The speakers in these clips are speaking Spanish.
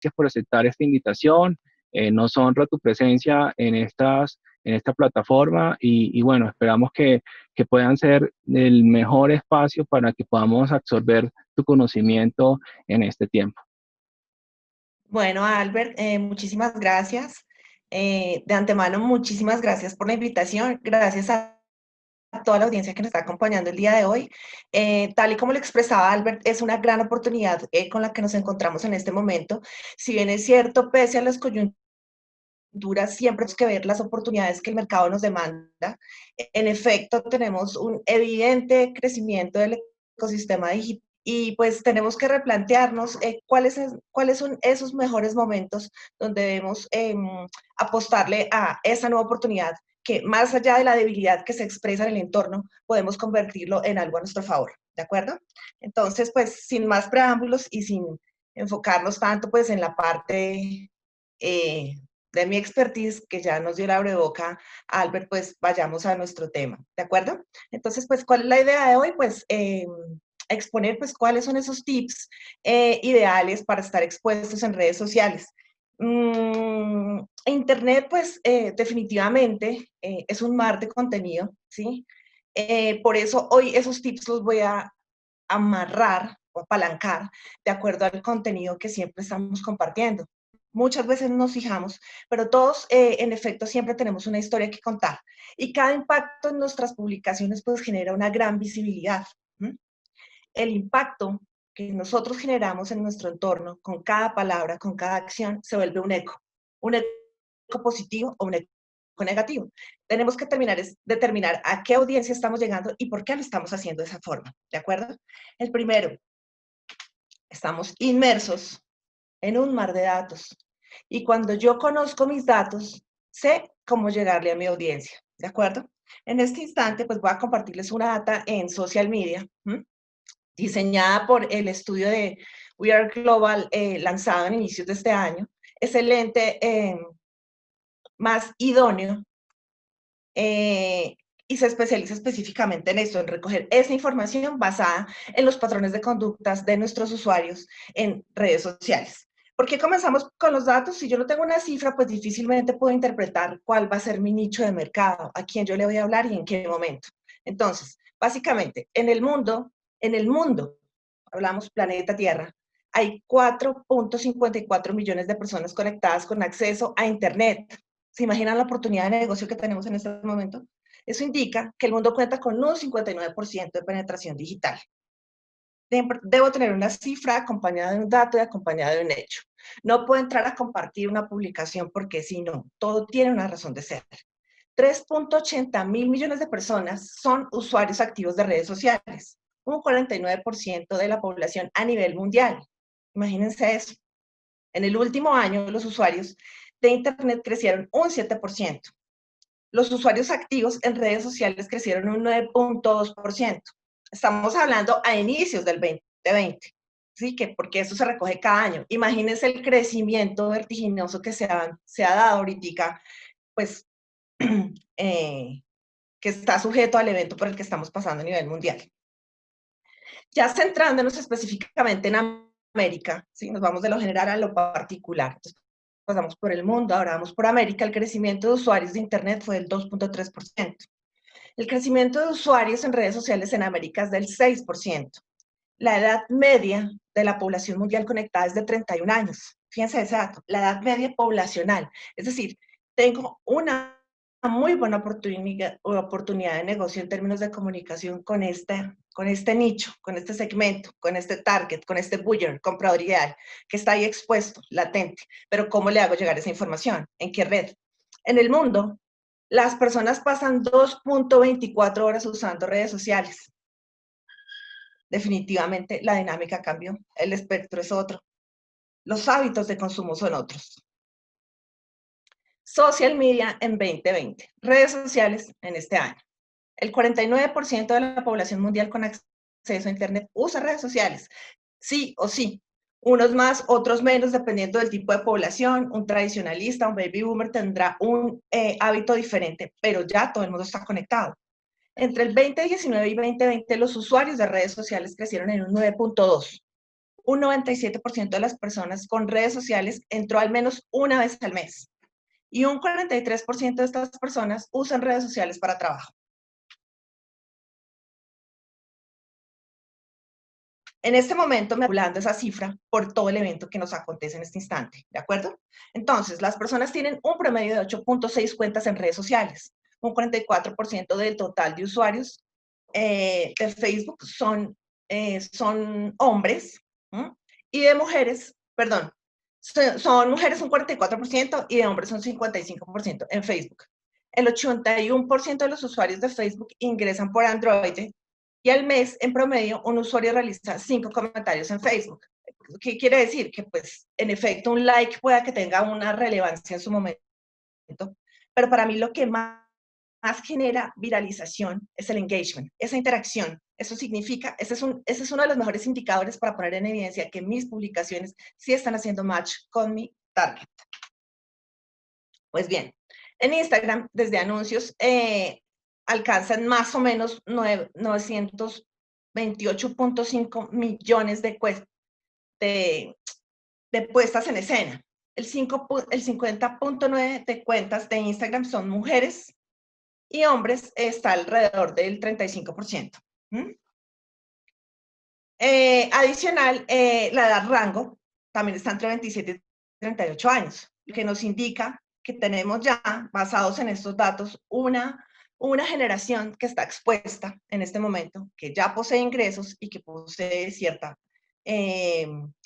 gracias por aceptar esta invitación. Nos honra tu presencia en esta plataforma y bueno, esperamos que puedan ser el mejor espacio para que podamos absorber tu conocimiento en este tiempo. Bueno, Albert, muchísimas gracias. De antemano, muchísimas gracias por la invitación. Gracias a toda la audiencia que nos está acompañando el día de hoy. Tal y como lo expresaba Albert, es una gran oportunidad con la que nos encontramos en este momento. Si bien es cierto, pese a las coyunturas, siempre tenemos que ver las oportunidades que el mercado nos demanda. En efecto, tenemos un evidente crecimiento del ecosistema digital y pues tenemos que replantearnos cuáles son esos mejores momentos donde debemos apostarle a esa nueva oportunidad que más allá de la debilidad que se expresa en el entorno, podemos convertirlo en algo a nuestro favor, ¿de acuerdo? Entonces, pues sin más preámbulos y sin enfocarnos tanto pues en la parte eh, de mi expertise, que ya nos dio la boca Albert, pues vayamos a nuestro tema, ¿de acuerdo? Entonces, pues, ¿cuál es la idea de hoy? Pues, exponer, pues, cuáles son esos tips ideales para estar expuestos en redes sociales. Internet, pues, definitivamente es un mar de contenido, ¿sí? Por eso hoy esos tips los voy a amarrar o apalancar de acuerdo al contenido que siempre estamos compartiendo. Muchas veces nos fijamos, pero todos en efecto siempre tenemos una historia que contar y cada impacto en nuestras publicaciones pues genera una gran visibilidad. ¿Mm? El impacto que nosotros generamos en nuestro entorno con cada palabra, con cada acción, se vuelve un eco positivo o un eco negativo. Tenemos que determinar a qué audiencia estamos llegando y por qué lo estamos haciendo de esa forma, ¿de acuerdo? El primero, estamos inmersos en un mar de datos. Y cuando yo conozco mis datos, sé cómo llegarle a mi audiencia, ¿de acuerdo? En este instante, pues voy a compartirles una data en social media, diseñada por el estudio de We Are Global, lanzado en inicios de este año. Es el lente más idóneo y se especializa específicamente en esto, en recoger esa información basada en los patrones de conductas de nuestros usuarios en redes sociales. ¿Por qué comenzamos con los datos? Si yo no tengo una cifra, pues difícilmente puedo interpretar cuál va a ser mi nicho de mercado, a quién yo le voy a hablar y en qué momento. Entonces, básicamente, en el mundo, hablamos planeta Tierra, hay 4.54 millones de personas conectadas con acceso a Internet. ¿Se imaginan la oportunidad de negocio que tenemos en este momento? Eso indica que el mundo cuenta con un 59% de penetración digital. Debo tener una cifra acompañada de un dato y acompañada de un hecho. No puedo entrar a compartir una publicación porque si no, todo tiene una razón de ser. 3.80 mil millones de personas son usuarios activos de redes sociales, un 49% de la población a nivel mundial. Imagínense eso. En el último año, los usuarios de Internet crecieron un 7%. Los usuarios activos en redes sociales crecieron un 9.2%. Estamos hablando a inicios del 2020, ¿sí? Porque eso se recoge cada año. Imagínense el crecimiento vertiginoso que se ha dado ahorita, pues, que está sujeto al evento por el que estamos pasando a nivel mundial. Ya centrándonos específicamente en América, ¿sí? Nos vamos de lo general a lo particular. Entonces, pasamos por el mundo, ahora vamos por América. El crecimiento de usuarios de Internet fue del 2.3%. El crecimiento de usuarios en redes sociales en América es del 6%. La edad media de la población mundial conectada es de 31 años. Fíjense ese dato, la edad media poblacional. Es decir, tengo una muy buena oportunidad de negocio en términos de comunicación con este nicho, con este segmento, con este target, con este buyer, comprador ideal, que está ahí expuesto, latente. Pero ¿cómo le hago llegar esa información? ¿En qué red? En el mundo, las personas pasan 2.24 horas usando redes sociales. Definitivamente la dinámica cambió, el espectro es otro, los hábitos de consumo son otros. Social media en 2020, redes sociales en este año. El 49% de la población mundial con acceso a Internet usa redes sociales, sí o sí. Unos más, otros menos, dependiendo del tipo de población. Un tradicionalista, un baby boomer tendrá un hábito diferente, pero ya todo el mundo está conectado. Entre el 2019 y 2020, los usuarios de redes sociales crecieron en un 9.2. un 97% de las personas con redes sociales entró al menos una vez al mes. Y un 43% de estas personas usan redes sociales para trabajo. En este momento me hablando esa cifra por todo el evento que nos acontece en este instante, ¿de acuerdo? Entonces, las personas tienen un promedio de 8.6 cuentas en redes sociales. Un 44% del total de usuarios de Facebook son hombres, ¿m? Y de mujeres, perdón, son mujeres un 44% y de hombres un 55% en Facebook. El 81% de los usuarios de Facebook ingresan por Android y al mes, en promedio, un usuario realiza 5 comentarios en Facebook. ¿Qué quiere decir? Que, pues, en efecto, un like pueda que tenga una relevancia en su momento, pero para mí lo que más genera viralización es el engagement, esa interacción. Eso significa, ese es uno de los mejores indicadores para poner en evidencia que mis publicaciones sí están haciendo match con mi target. Pues bien, en Instagram, desde anuncios, alcanzan más o menos 928.5 millones de puestas en escena. El 50.9 de cuentas de Instagram son mujeres y hombres está alrededor del 35%. ¿Mm? Adicional, la edad rango también está entre 27 y 38 años, lo que nos indica que tenemos ya, basados en estos datos, una generación que está expuesta en este momento, que ya posee ingresos y que posee cierta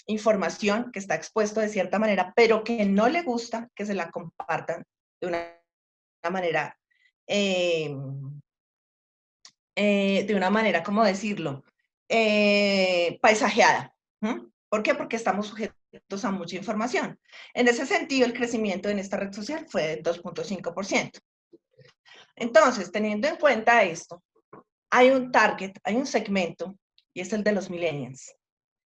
información, que está expuesto de cierta manera, pero que no le gusta que se la compartan de una manera, ¿cómo decirlo? Paisajeada. ¿Mm? ¿Por qué? Porque estamos sujetos a mucha información. En ese sentido, el crecimiento en esta red social fue del 2.5%. Entonces, teniendo en cuenta esto, hay un target, hay un segmento, y es el de los millennials.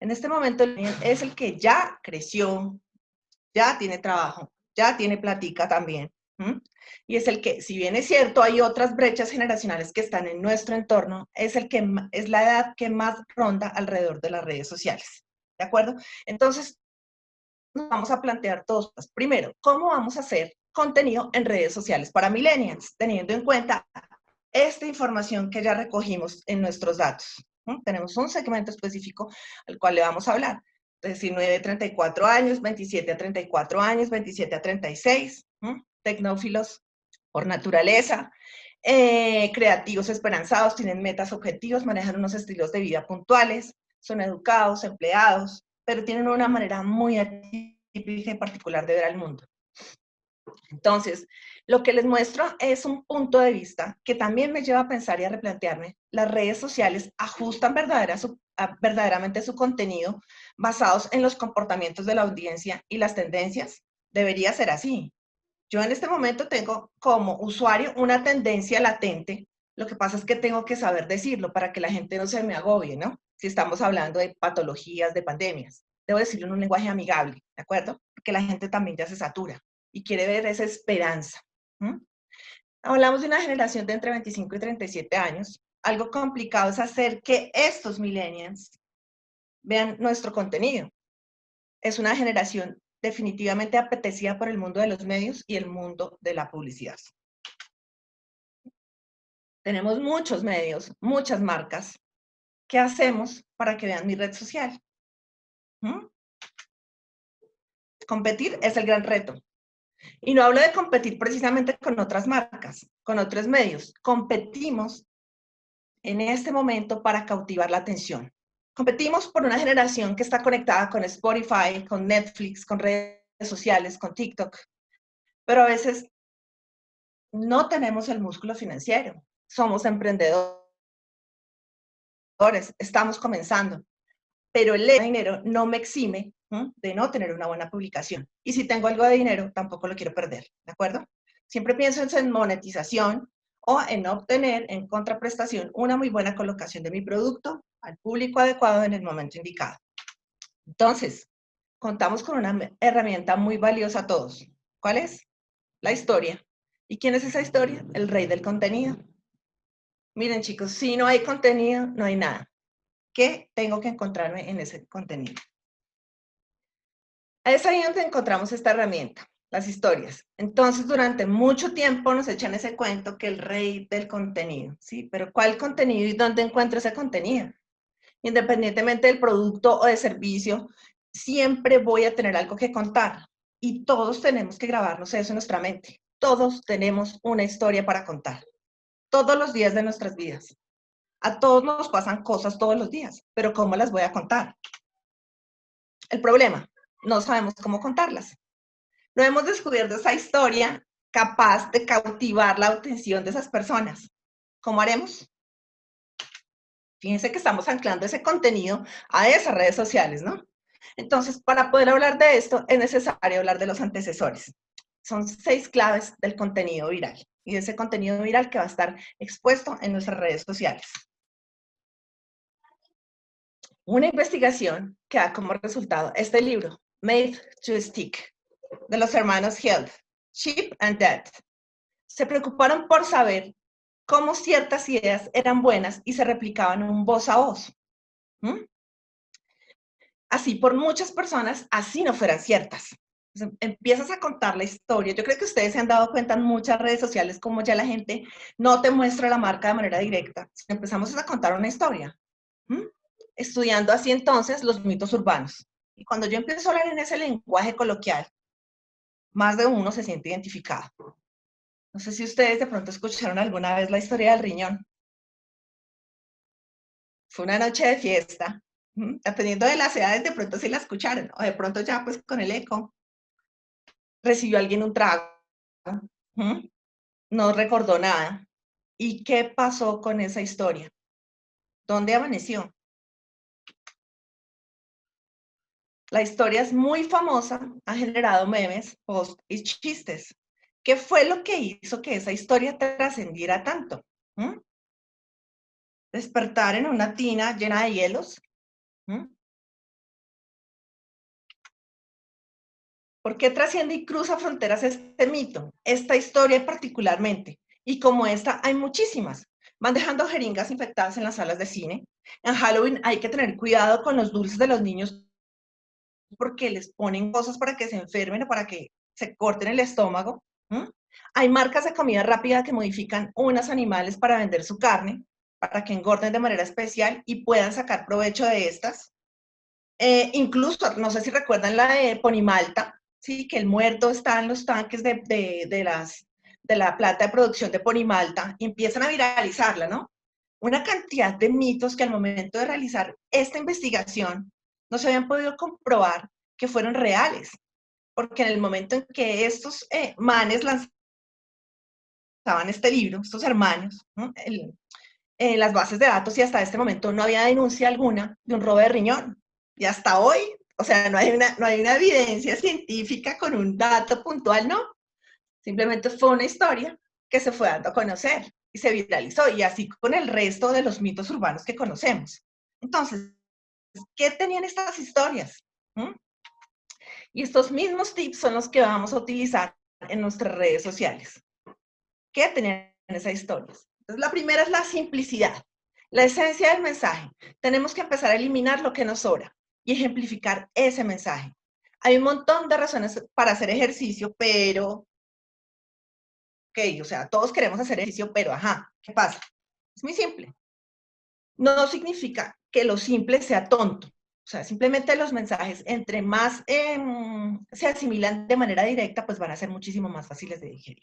En este momento es el que ya creció, ya tiene trabajo, ya tiene platica también. ¿Mm? Y es el que, si bien es cierto, hay otras brechas generacionales que están en nuestro entorno, es la edad que más ronda alrededor de las redes sociales. ¿De acuerdo? Entonces, nos vamos a plantear todos. Primero, ¿cómo vamos a hacer contenido en redes sociales para millennials, teniendo en cuenta esta información que ya recogimos en nuestros datos? ¿Mm? Tenemos un segmento específico al cual le vamos a hablar. 19 a 34 años, 27 a 34 años, 27 a 36, tecnófilos por naturaleza, creativos esperanzados, tienen metas, objetivos, manejan unos estilos de vida puntuales, son educados, empleados, pero tienen una manera muy atípica y particular de ver al mundo. Entonces, lo que les muestro es un punto de vista que también me lleva a pensar y a replantearme, ¿las redes sociales ajustan verdaderamente su contenido basados en los comportamientos de la audiencia y las tendencias? Debería ser así. Yo en este momento tengo como usuario una tendencia latente, lo que pasa es que tengo que saber decirlo para que la gente no se me agobie, ¿no? Si estamos hablando de patologías, de pandemias. Debo decirlo en un lenguaje amigable, ¿de acuerdo? Porque la gente también ya se satura y quiere ver esa esperanza. ¿Mm? Hablamos de una generación de entre 25 y 37 años. Algo complicado es hacer que estos millennials vean nuestro contenido. Es una generación definitivamente apetecida por el mundo de los medios y el mundo de la publicidad. Tenemos muchos medios, muchas marcas. ¿Qué hacemos para que vean mi red social? ¿Mm? Competir es el gran reto. Y no hablo de competir precisamente con otras marcas, con otros medios. Competimos en este momento para cautivar la atención. Competimos por una generación que está conectada con Spotify, con Netflix, con redes sociales, con TikTok, pero a veces no tenemos el músculo financiero. Somos emprendedores, estamos comenzando, pero el dinero no me exime de no tener una buena publicación. Y si tengo algo de dinero, tampoco lo quiero perder, ¿de acuerdo? Siempre pienso en monetización o en obtener en contraprestación una muy buena colocación de mi producto al público adecuado en el momento indicado. Entonces, contamos con una herramienta muy valiosa a todos. ¿Cuál es? La historia. ¿Y quién es esa historia? El rey del contenido. Miren, chicos, si no hay contenido, no hay nada. ¿Qué tengo que encontrarme en ese contenido? Es ahí donde encontramos esta herramienta, las historias. Entonces, durante mucho tiempo nos echan ese cuento que el rey del contenido, ¿sí? Pero ¿cuál contenido y dónde encuentro ese contenido? Independientemente del producto o de servicio, siempre voy a tener algo que contar. Y todos tenemos que grabarnos eso en nuestra mente. Todos tenemos una historia para contar. Todos los días de nuestras vidas. A todos nos pasan cosas todos los días, pero ¿cómo las voy a contar? El problema, no sabemos cómo contarlas. No hemos descubierto esa historia capaz de cautivar la atención de esas personas. ¿Cómo haremos? Fíjense que estamos anclando ese contenido a esas redes sociales, ¿no? Entonces, para poder hablar de esto, es necesario hablar de los antecesores. Son 6 claves del contenido viral y de ese contenido viral que va a estar expuesto en nuestras redes sociales. Una investigación que da como resultado este libro, Made to Stick, de los hermanos Heath, Chip and Dad. Se preocuparon por saber cómo ciertas ideas eran buenas y se replicaban en un voz a voz. ¿Mm? Así por muchas personas, así no fueran ciertas. Entonces, empiezas a contar la historia. Yo creo que ustedes se han dado cuenta en muchas redes sociales como ya la gente no te muestra la marca de manera directa. Empezamos a contar una historia. ¿Mm? Estudiando así entonces los mitos urbanos. Y cuando yo empiezo a hablar en ese lenguaje coloquial, más de uno se siente identificado. No sé si ustedes de pronto escucharon alguna vez la historia del riñón. Fue una noche de fiesta. Dependiendo de las edades, de pronto sí la escucharon, o de pronto ya pues con el eco. Recibió alguien un trago. No recordó nada. ¿Y qué pasó con esa historia? ¿Dónde amaneció? La historia es muy famosa, ha generado memes, posts y chistes. ¿Qué fue lo que hizo que esa historia trascendiera tanto? ¿Mm? Despertar en una tina llena de hielos. ¿Mm? ¿Por qué trasciende y cruza fronteras este mito, esta historia particularmente? Y como esta, hay muchísimas. Van dejando jeringas infectadas en las salas de cine. En Halloween hay que tener cuidado con los dulces de los niños porque les ponen cosas para que se enfermen o para que se corten el estómago. ¿Mm? Hay marcas de comida rápida que modifican unos animales para vender su carne, para que engorden de manera especial y puedan sacar provecho de estas. Incluso, no sé si recuerdan la de Ponimalta, ¿sí? Que el muerto está en los tanques de la planta de producción de Ponimalta y empiezan a viralizarla, ¿no? Una cantidad de mitos que al momento de realizar esta investigación no se habían podido comprobar que fueron reales, porque en el momento en que estos manes lanzaban este libro, estos hermanos, ¿no? Las bases de datos y hasta este momento no había denuncia alguna de un robo de riñón. Y hasta hoy, o sea, no hay una evidencia científica con un dato puntual, no. Simplemente fue una historia que se fue dando a conocer y se viralizó, y así con el resto de los mitos urbanos que conocemos. Entonces, ¿qué tenían estas historias? ¿Mm? Y estos mismos tips son los que vamos a utilizar en nuestras redes sociales. ¿Qué tenían esas historias? Entonces, la primera es la simplicidad, la esencia del mensaje. Tenemos que empezar a eliminar lo que nos sobra y ejemplificar ese mensaje. Hay un montón de razones para hacer ejercicio, pero, ok, o sea, todos queremos hacer ejercicio, pero, ajá, ¿qué pasa? Es muy simple. No significa que lo simple sea tonto. O sea, simplemente los mensajes, entre más se asimilan de manera directa, pues van a ser muchísimo más fáciles de digerir.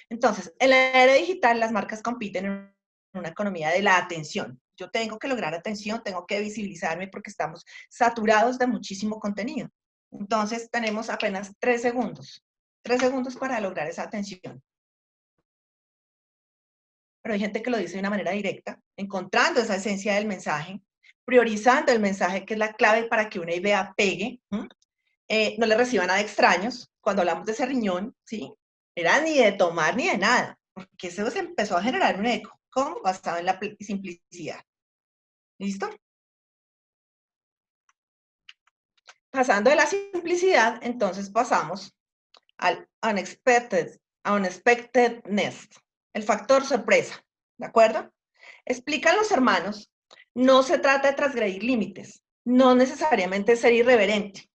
Entonces, en la era digital, las marcas compiten en una economía de la atención. Yo tengo que lograr atención, tengo que visibilizarme porque estamos saturados de muchísimo contenido. Entonces, tenemos apenas 3 segundos. 3 segundos para lograr esa atención. Pero hay gente que lo dice de una manera directa, encontrando esa esencia del mensaje, priorizando el mensaje, que es la clave para que una idea pegue. No le reciban nada extraños. Cuando hablamos de ese riñón, ¿sí? Era ni de tomar ni de nada, porque eso se empezó a generar un eco, ¿cómo? Basado en la simplicidad. ¿Listo? Pasando de la simplicidad, entonces pasamos al unexpectedness, el factor sorpresa, ¿de acuerdo? Explican los hermanos, No se trata de transgredir límites, no necesariamente ser irreverente,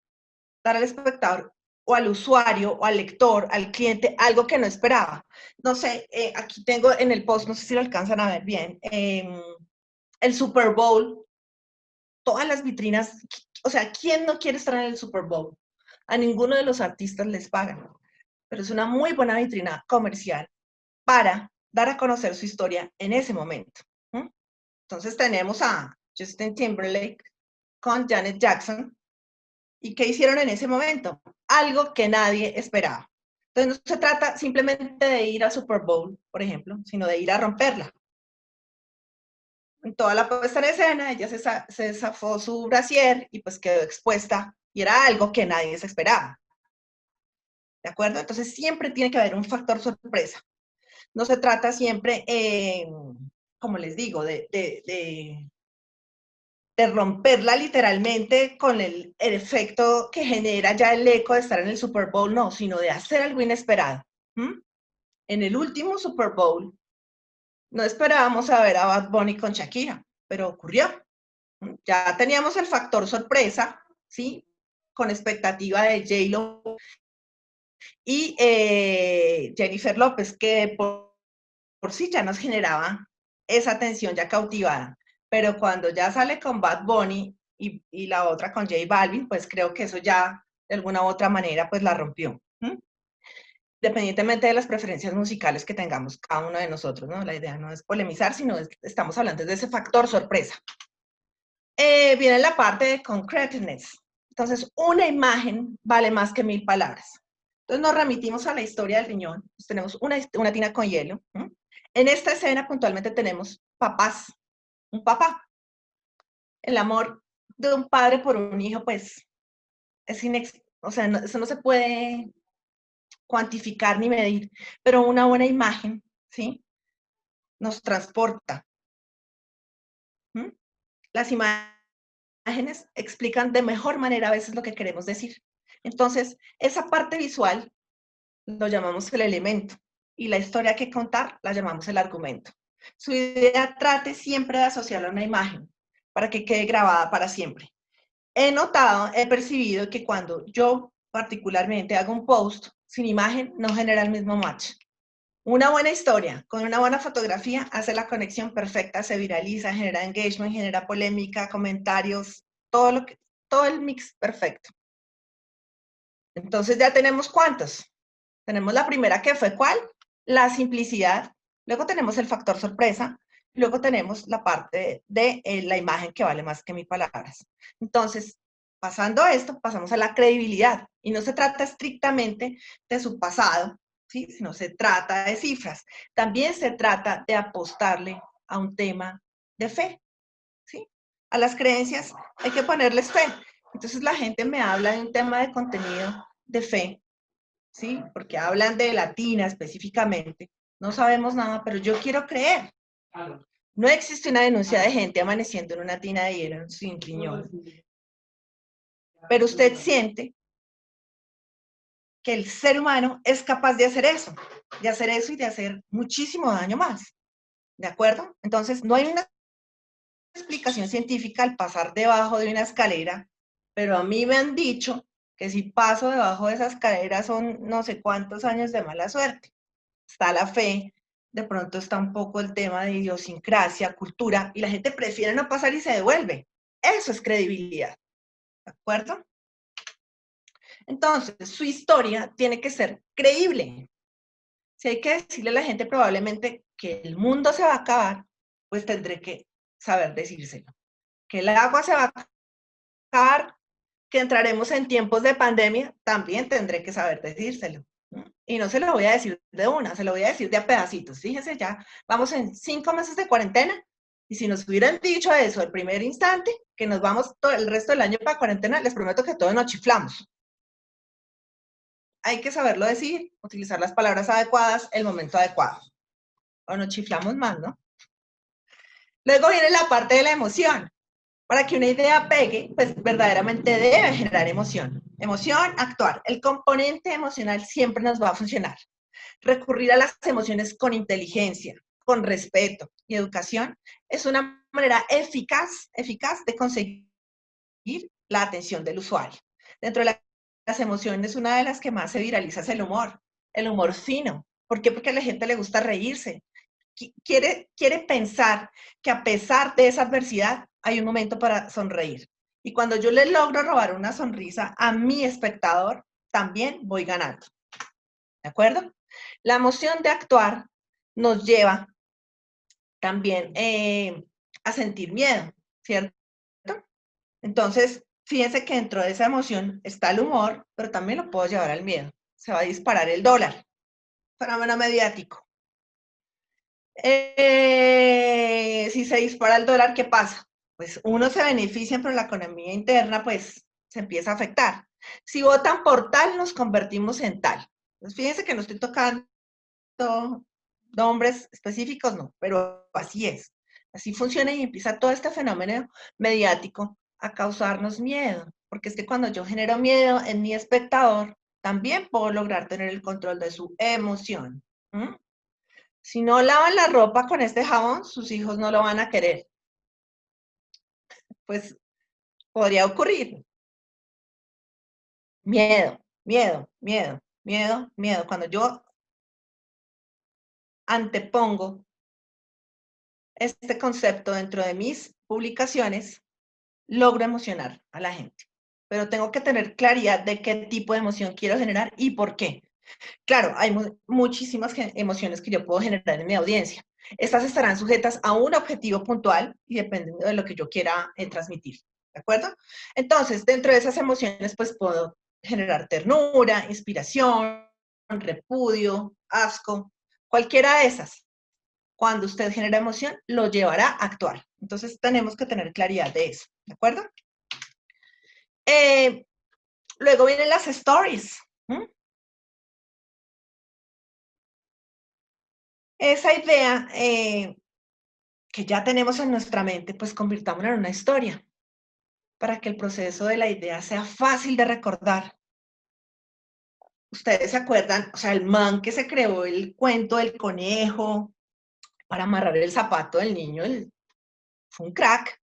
dar al espectador o al usuario o al lector, al cliente, algo que no esperaba. No sé, aquí tengo en el post, no sé si lo alcanzan a ver bien, el Super Bowl, todas las vitrinas, o sea, ¿quién no quiere estar en el Super Bowl? A ninguno de los artistas les pagan, pero es una muy buena vitrina comercial para dar a conocer su historia en ese momento. Entonces tenemos a Justin Timberlake con Janet Jackson. ¿Y qué hicieron en ese momento? Algo que nadie esperaba. Entonces no se trata simplemente de ir al Super Bowl, por ejemplo, sino de ir a romperla. En toda la puesta en escena, ella se zafó su brasier y pues quedó expuesta y era algo que nadie se esperaba. ¿De acuerdo? Entonces siempre tiene que haber un factor sorpresa. No se trata siempre, como les digo, de romperla literalmente con el efecto que genera ya el eco de estar en el Super Bowl, no, sino de hacer algo inesperado. En el último Super Bowl, no esperábamos a ver a Bad Bunny con Shakira, pero ocurrió. Ya teníamos el factor sorpresa, ¿sí? Con expectativa de J-Lo y Jennifer López, que por sí ya nos generaba esa tensión ya cautivada. Pero cuando ya sale con Bad Bunny y la otra con J Balvin, pues creo que eso ya de alguna u otra manera pues la rompió. Independientemente de las preferencias musicales que tengamos cada uno de nosotros, ¿no? La idea no es polemizar, sino estamos hablando de ese factor sorpresa. Viene la parte de concreteness. Entonces, una imagen vale más que 1000 palabras. Entonces, nos remitimos a la historia del riñón. Pues tenemos una tina con hielo. En esta escena, puntualmente, tenemos papás. Un papá. El amor de un padre por un hijo, pues, es o sea, eso no se puede cuantificar ni medir, pero una buena imagen, ¿sí? Nos transporta. Las imágenes explican de mejor manera a veces lo que queremos decir. Entonces, esa parte visual lo llamamos el elemento y la historia que contar la llamamos el argumento. Su idea trate siempre de asociarla a una imagen para que quede grabada para siempre. He percibido que cuando yo particularmente hago un post sin imagen no genera el mismo match. Una buena historia con una buena fotografía hace la conexión perfecta, se viraliza, genera engagement, genera polémica, comentarios, todo el mix perfecto. Entonces ya tenemos ¿cuántos? Tenemos la primera que fue ¿cuál? La simplicidad. Luego tenemos el factor sorpresa. Luego tenemos la parte de la imagen que vale más que 1000 palabras. Entonces, pasando a esto, pasamos a la credibilidad. Y no se trata estrictamente de su pasado, ¿sí? Sino se trata de cifras. También se trata de apostarle a un tema de fe, ¿sí? A las creencias hay que ponerles fe. Entonces la gente me habla de un tema de contenido de fe, ¿sí? Porque hablan de latina específicamente. No sabemos nada, pero yo quiero creer. No existe una denuncia de gente amaneciendo en una tina de hielo sin riñón. Pero usted siente que el ser humano es capaz de hacer eso y de hacer muchísimo daño más. ¿De acuerdo? Entonces, no hay una explicación científica al pasar debajo de una escalera, pero a mí me han dicho que si paso debajo de esa escalera son no sé cuántos años de mala suerte. Está la fe, de pronto está un poco el tema de idiosincrasia, cultura, y la gente prefiere no pasar y se devuelve. Eso es credibilidad, ¿de acuerdo? Entonces, su historia tiene que ser creíble. Si hay que decirle a la gente probablemente que el mundo se va a acabar, pues tendré que saber decírselo. Que el agua se va a acabar, que entraremos en tiempos de pandemia, también tendré que saber decírselo. Y no se lo voy a decir de una, se lo voy a decir de a pedacitos. Fíjense, ya vamos en 5 meses de cuarentena y si nos hubieran dicho eso el primer instante, que nos vamos todo el resto del año para cuarentena, les prometo que todos nos chiflamos. Hay que saberlo decir, utilizar las palabras adecuadas, el momento adecuado. O nos chiflamos más, ¿no? Luego viene la parte de la emoción. Para que una idea pegue, pues verdaderamente debe generar emoción. Emoción, actuar. El componente emocional siempre nos va a funcionar. Recurrir a las emociones con inteligencia, con respeto y educación es una manera eficaz de conseguir la atención del usuario. Dentro de las emociones, una de las que más se viraliza es el humor fino. ¿Por qué? Porque a la gente le gusta reírse. Quiere pensar que a pesar de esa adversidad hay un momento para sonreír. Y cuando yo le logro robar una sonrisa a mi espectador, también voy ganando. ¿De acuerdo? La emoción de actuar nos lleva también a sentir miedo, ¿cierto? Entonces, fíjense que dentro de esa emoción está el humor, pero también lo puedo llevar al miedo. Se va a disparar el dólar, fenómeno mediático. Si se dispara el dólar, ¿qué pasa? Pues uno se beneficia, pero la economía interna pues se empieza a afectar. Si votan por tal, nos convertimos en tal. Entonces, fíjense que no estoy tocando nombres específicos, no, pero así es. Así funciona y empieza todo este fenómeno mediático a causarnos miedo, porque es que cuando yo genero miedo en mi espectador, también puedo lograr tener el control de su emoción. ¿Mm? Si no lavan la ropa con este jabón, sus hijos no lo van a querer. Pues podría ocurrir. Miedo, miedo, miedo, miedo, miedo. Cuando yo antepongo este concepto dentro de mis publicaciones, logro emocionar a la gente. Pero tengo que tener claridad de qué tipo de emoción quiero generar y por qué. Claro, hay muchísimas emociones que yo puedo generar en mi audiencia. Estas estarán sujetas a un objetivo puntual y dependiendo de lo que yo quiera transmitir. ¿De acuerdo? Entonces, dentro de esas emociones, pues puedo generar ternura, inspiración, repudio, asco, cualquiera de esas. Cuando usted genera emoción, lo llevará a actuar. Entonces, tenemos que tener claridad de eso. ¿De acuerdo? Luego vienen las stories. Esa idea que ya tenemos en nuestra mente, pues convirtámosla en una historia para que el proceso de la idea sea fácil de recordar. Ustedes se acuerdan, o sea, el man que se creó el cuento del conejo para amarrar el zapato del niño, fue un crack.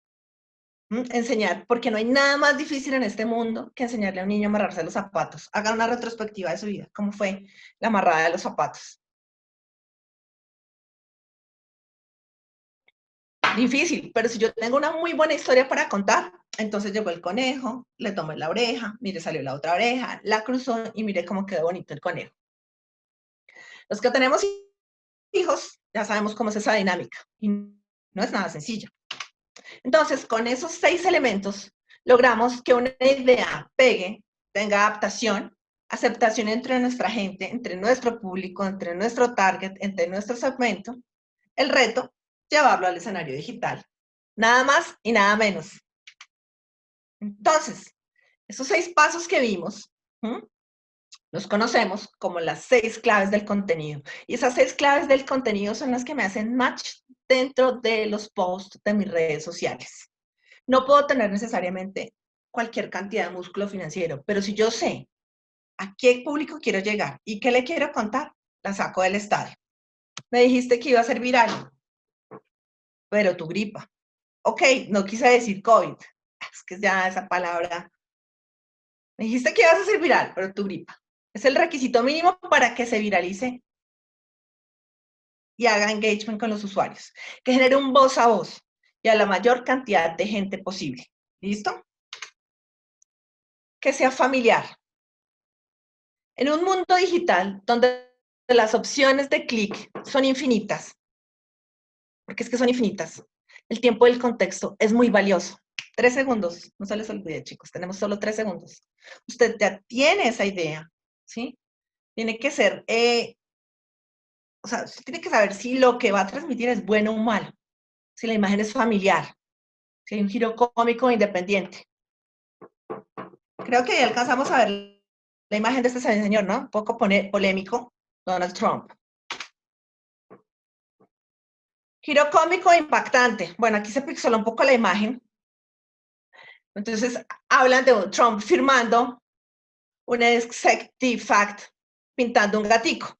Enseñar, porque no hay nada más difícil en este mundo que enseñarle a un niño a amarrarse los zapatos. Hagan una retrospectiva de su vida, cómo fue la amarrada de los zapatos. Difícil, pero si yo tengo una muy buena historia para contar, entonces llegó el conejo, le tomé la oreja, mire, salió la otra oreja, la cruzó y mire cómo quedó bonito el conejo. Los que tenemos hijos ya sabemos cómo es esa dinámica y no es nada sencilla. Entonces, con esos 6 elementos, logramos que una idea pegue, tenga adaptación, aceptación entre nuestra gente, entre nuestro público, entre nuestro target, entre nuestro segmento. El reto, llevarlo al escenario digital. Nada más y nada menos. Entonces, esos 6 pasos que vimos, los conocemos como las 6 claves del contenido. Y esas 6 claves del contenido son las que me hacen match dentro de los posts de mis redes sociales. No puedo tener necesariamente cualquier cantidad de músculo financiero, pero si yo sé a qué público quiero llegar y qué le quiero contar, la saco del estadio. Me dijiste que iba a ser viral, pero tu gripa. Ok, no quise decir COVID. Es que ya esa palabra. Me dijiste que ibas a ser viral, pero tu gripa. Es el requisito mínimo para que se viralice y haga engagement con los usuarios. Que genere un voz a voz y a la mayor cantidad de gente posible. ¿Listo? Que sea familiar. En un mundo digital donde las opciones de clic son infinitas, porque es que son infinitas, el tiempo del contexto es muy valioso. 3 segundos, no se les olvide, chicos, tenemos solo 3 segundos. Usted ya tiene esa idea, ¿sí? Tiene que ser, o sea, usted tiene que saber si lo que va a transmitir es bueno o malo, si la imagen es familiar, si hay un giro cómico o independiente. Creo que ahí alcanzamos a ver la imagen de este señor, ¿no? Un poco polémico, Donald Trump. Giro cómico e impactante. Bueno, aquí se pixeló un poco la imagen. Entonces, hablan de un Trump firmando un executive fact pintando un gatico.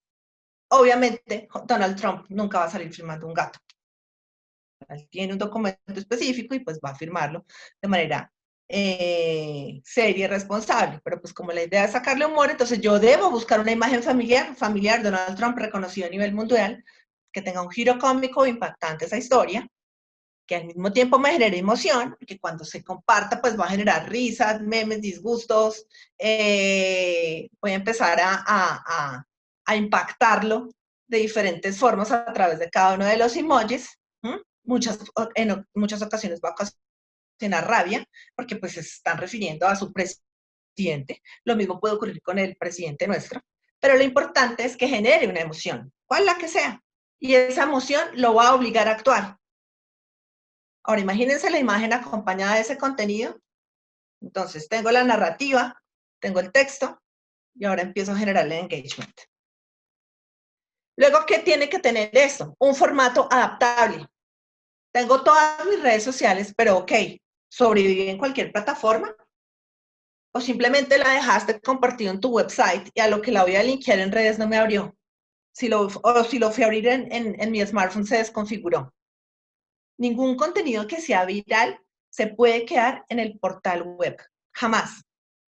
Obviamente, Donald Trump nunca va a salir firmando un gato. Él tiene un documento específico y pues va a firmarlo de manera seria y responsable. Pero pues como la idea es sacarle humor, entonces yo debo buscar una imagen familiar Donald Trump reconocido a nivel mundial, que tenga un giro cómico impactante esa historia, que al mismo tiempo me genere emoción, que cuando se comparta pues va a generar risas, memes, disgustos, voy a empezar a impactarlo de diferentes formas a través de cada uno de los emojis. En muchas ocasiones va a ocasionar rabia, porque pues se están refiriendo a su presidente. Lo mismo puede ocurrir con el presidente nuestro, pero lo importante es que genere una emoción, cual la que sea, y esa emoción lo va a obligar a actuar. Ahora, imagínense la imagen acompañada de ese contenido. Entonces, tengo la narrativa, tengo el texto, y ahora empiezo a generar el engagement. Luego, ¿qué tiene que tener esto? Un formato adaptable. Tengo todas mis redes sociales, pero ok, ¿sobrevive en cualquier plataforma? ¿O simplemente la dejaste compartida en tu website y a lo que la voy a linkear en redes no me abrió? O si lo fui a abrir en mi smartphone se desconfiguró. Ningún contenido que sea viral se puede quedar en el portal web. Jamás.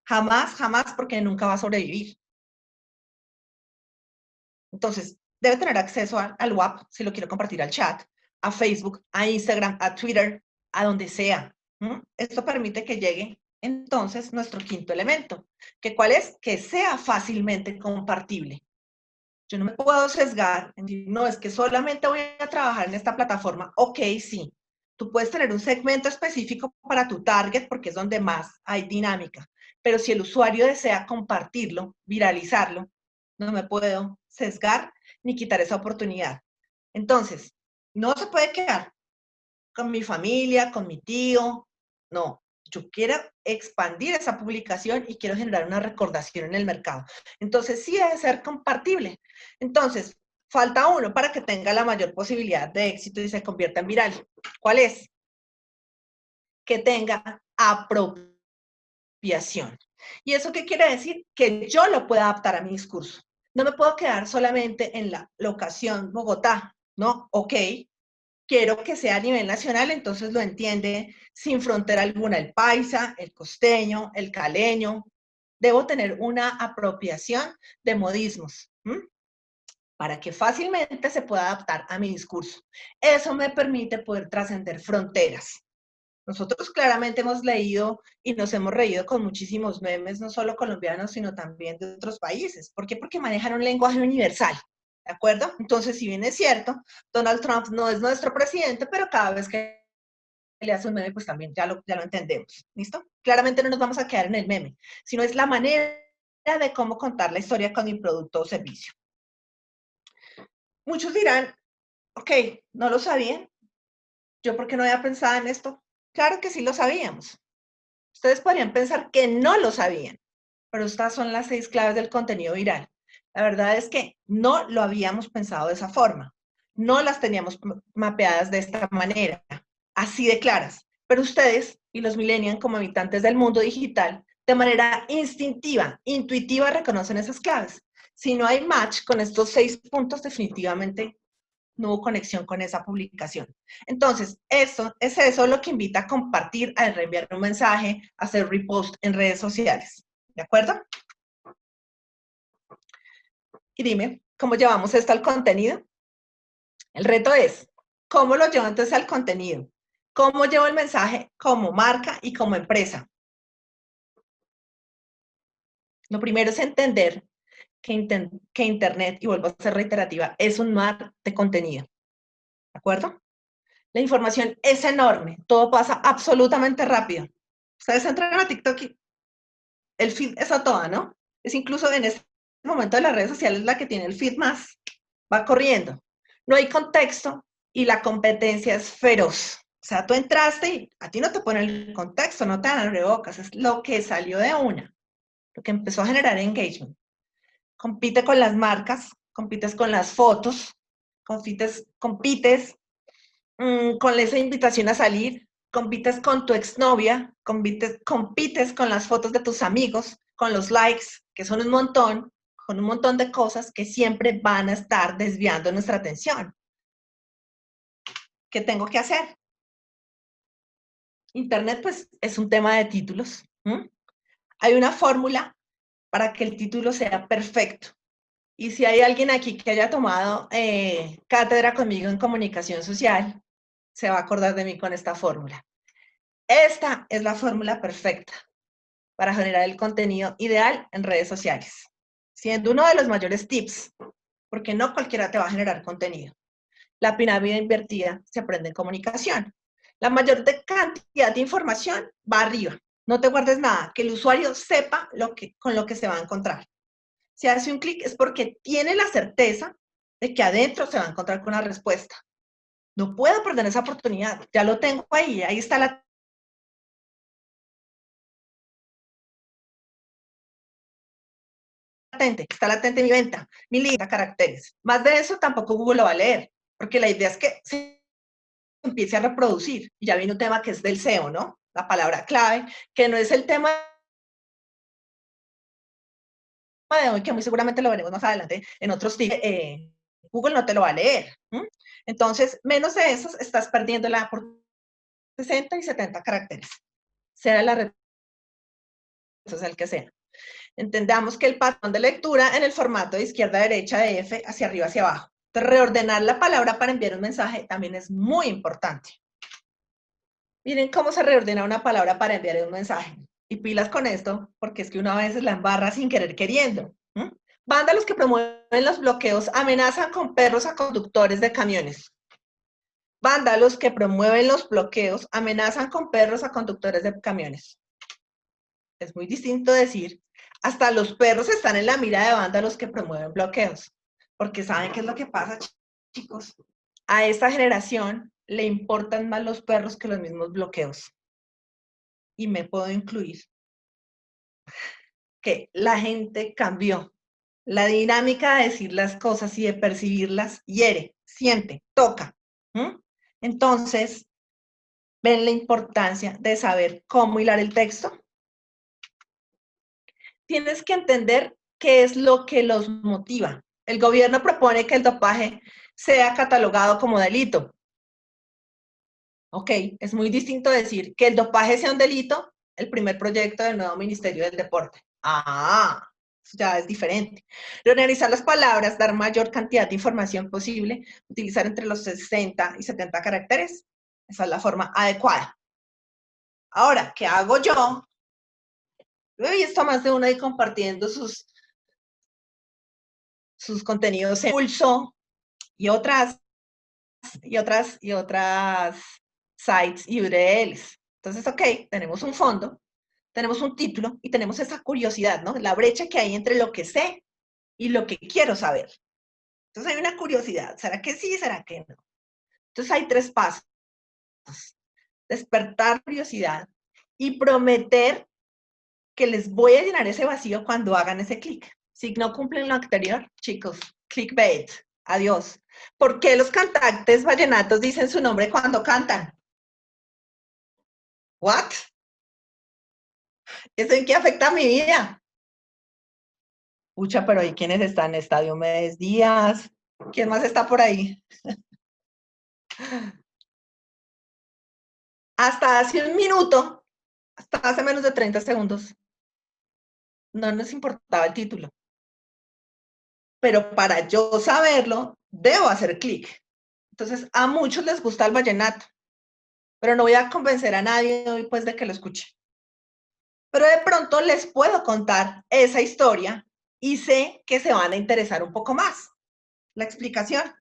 Jamás, jamás, porque nunca va a sobrevivir. Entonces, debe tener acceso al WhatsApp, si lo quiero compartir al chat, a Facebook, a Instagram, a Twitter, a donde sea. Esto permite que llegue entonces nuestro quinto elemento, que cuál es, que sea fácilmente compartible. Yo no me puedo sesgar en decir, no, es que solamente voy a trabajar en esta plataforma. Ok, sí. Tú puedes tener un segmento específico para tu target porque es donde más hay dinámica. Pero si el usuario desea compartirlo, viralizarlo, no me puedo sesgar ni quitar esa oportunidad. Entonces, no se puede quedar con mi familia, con mi tío. No, yo quiero expandir esa publicación y quiero generar una recordación en el mercado. Entonces, sí debe ser compartible. Entonces, falta uno para que tenga la mayor posibilidad de éxito y se convierta en viral. ¿Cuál es? Que tenga apropiación. ¿Y eso qué quiere decir? Que yo lo pueda adaptar a mi discurso. No me puedo quedar solamente en la locación Bogotá, ¿no? Ok, quiero que sea a nivel nacional, entonces lo entiende sin frontera alguna el paisa, el costeño, el caleño. Debo tener una apropiación de modismos para que fácilmente se pueda adaptar a mi discurso. Eso me permite poder trascender fronteras. Nosotros claramente hemos leído y nos hemos reído con muchísimos memes, no solo colombianos, sino también de otros países. ¿Por qué? Porque manejan un lenguaje universal. ¿De acuerdo? Entonces, si bien es cierto, Donald Trump no es nuestro presidente, pero cada vez que le hace un meme, pues también ya lo entendemos. ¿Listo? Claramente no nos vamos a quedar en el meme, sino es la manera de cómo contar la historia con mi producto o servicio. Muchos dirán, ok, ¿no lo sabían? ¿Yo por qué no había pensado en esto? Claro que sí lo sabíamos. Ustedes podrían pensar que no lo sabían, pero estas son las 6 claves del contenido viral. La verdad es que no lo habíamos pensado de esa forma. No las teníamos mapeadas de esta manera, así de claras. Pero ustedes y los millennials como habitantes del mundo digital, de manera instintiva, intuitiva, reconocen esas claves. Si no hay match con estos 6 puntos, definitivamente no hubo conexión con esa publicación. Entonces, eso es eso lo que invita a compartir, a reenviar un mensaje, a hacer repost en redes sociales. ¿De acuerdo? Y dime, ¿cómo llevamos esto al contenido? El reto es, ¿cómo lo llevo entonces al contenido? ¿Cómo llevo el mensaje como marca y como empresa? Lo primero es entender que Internet, y vuelvo a ser reiterativa, es un mar de contenido. ¿De acuerdo? La información es enorme, todo pasa absolutamente rápido. Ustedes entran a TikTok y el feed es a toda, ¿no? Es incluso en este momento de las redes sociales la que tiene el feed más, va corriendo. No hay contexto y la competencia es feroz. O sea, tú entraste y a ti no te ponen el contexto, no te dan abrebocas, es lo que salió de una, lo que empezó a generar engagement. Compite con las marcas, compites con las fotos, compites con esa invitación a salir, compites con tu exnovia, compites con las fotos de tus amigos, con los likes, que son un montón, con un montón de cosas que siempre van a estar desviando nuestra atención. ¿Qué tengo que hacer? Internet, pues, es un tema de títulos. Hay una fórmula para que el título sea perfecto. Y si hay alguien aquí que haya tomado cátedra conmigo en comunicación social, se va a acordar de mí con esta fórmula. Esta es la fórmula perfecta para generar el contenido ideal en redes sociales, siendo uno de los mayores tips, porque no cualquiera te va a generar contenido. La pirámide invertida se aprende en comunicación. La mayor cantidad de información va arriba. No te guardes nada, que el usuario sepa con lo que se va a encontrar. Si hace un clic es porque tiene la certeza de que adentro se va a encontrar con una respuesta. No puedo perder esa oportunidad. Ya lo tengo ahí, ahí está está latente mi venta, mi lista de caracteres. Más de eso tampoco Google lo va a leer, porque la idea es que se empiece a reproducir. Y ya viene un tema que es del SEO, ¿no? La palabra clave, que no es el tema de hoy, que muy seguramente lo veremos más adelante en otros tips. Google no te lo va a leer. Entonces, menos de esos estás perdiéndola por 60 y 70 caracteres, sea la red social que sea. Entendamos que el patrón de lectura en el formato de izquierda a derecha de F hacia arriba hacia abajo. Entonces, reordenar la palabra para enviar un mensaje también es muy importante. Miren cómo se reordena una palabra para enviar un mensaje. Y pilas con esto, porque es que una vez la embarra sin querer queriendo. Vándalos que promueven los bloqueos amenazan con perros a conductores de camiones. Vándalos que promueven los bloqueos amenazan con perros a conductores de camiones. Es muy distinto decir, hasta los perros están en la mira de vándalos que promueven bloqueos. Porque ¿saben qué es lo que pasa, chicos? A esta generación le importan más los perros que los mismos bloqueos. Y me puedo incluir. Que la gente cambió. La dinámica de decir las cosas y de percibirlas hiere, siente, toca. Entonces, ¿ven la importancia de saber cómo hilar el texto? Tienes que entender qué es lo que los motiva. El gobierno propone que el dopaje sea catalogado como delito. Ok, es muy distinto decir que el dopaje sea un delito, el primer proyecto del nuevo Ministerio del Deporte. Ya es diferente. Reorganizar las palabras, dar mayor cantidad de información posible, utilizar entre los 60 y 70 caracteres. Esa es la forma adecuada. Ahora, ¿qué hago yo? Yo he visto a más de uno ahí compartiendo sus contenidos en Pulso y otras sites y URLs. Entonces, ok, tenemos un fondo, tenemos un título y tenemos esa curiosidad, ¿no? La brecha que hay entre lo que sé y lo que quiero saber. Entonces hay una curiosidad, ¿será que sí, será que no? Entonces hay 3 pasos. Despertar curiosidad y prometer que les voy a llenar ese vacío cuando hagan ese clic. Si no cumplen lo anterior, chicos, clickbait, adiós. ¿Por qué los cantantes vallenatos dicen su nombre cuando cantan? ¿What? ¿Eso en qué afecta a mi vida? Pucha, pero ¿y quiénes están? Estadio Medes Díaz. ¿Quién más está por ahí? Hasta hace un minuto, hasta hace menos de 30 segundos, no nos importaba el título. Pero para yo saberlo, debo hacer clic. Entonces, a muchos les gusta el vallenato, pero no voy a convencer a nadie hoy pues de que lo escuche. Pero de pronto les puedo contar esa historia y sé que se van a interesar un poco más. La explicación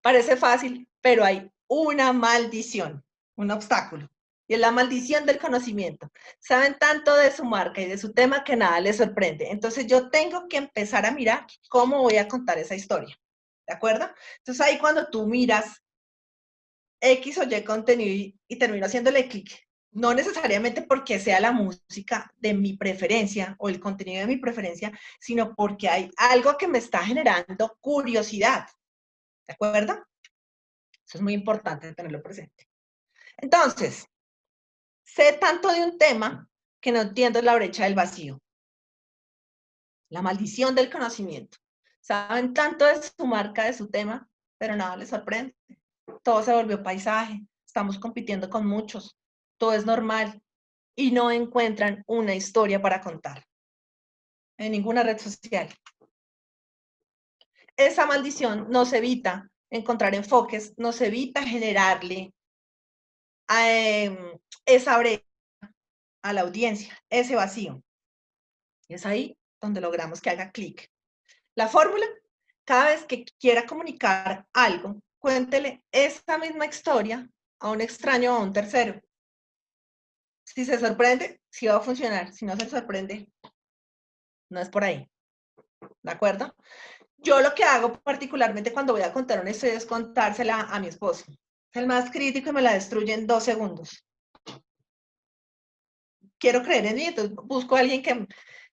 parece fácil, pero hay una maldición, un obstáculo. Y es la maldición del conocimiento. Saben tanto de su marca y de su tema que nada les sorprende. Entonces yo tengo que empezar a mirar cómo voy a contar esa historia. ¿De acuerdo? Entonces ahí cuando tú miras X o Y contenido y termino haciéndole clic, no necesariamente porque sea la música de mi preferencia o el contenido de mi preferencia, sino porque hay algo que me está generando curiosidad. ¿De acuerdo? Eso es muy importante tenerlo presente. Entonces, sé tanto de un tema que no entiendo la brecha del vacío. La maldición del conocimiento. Saben tanto de su marca, de su tema, pero nada les sorprende. todo se volvió paisaje, estamos compitiendo con muchos, todo es normal y no encuentran una historia para contar en ninguna red social. Esa maldición nos evita encontrar enfoques, nos evita generarle esa brecha a la audiencia, ese vacío. Y es ahí donde logramos que haga clic. La fórmula, cada vez que quiera comunicar algo, cuéntele esa misma historia a un extraño o a un tercero. Si se sorprende, sí va a funcionar. Si no se sorprende, no es por ahí. ¿De acuerdo? Yo lo que hago particularmente cuando voy a contar una historia es contársela a mi esposo. Es el más crítico y me la destruye en 2 segundos. Quiero creer en mí, entonces busco a alguien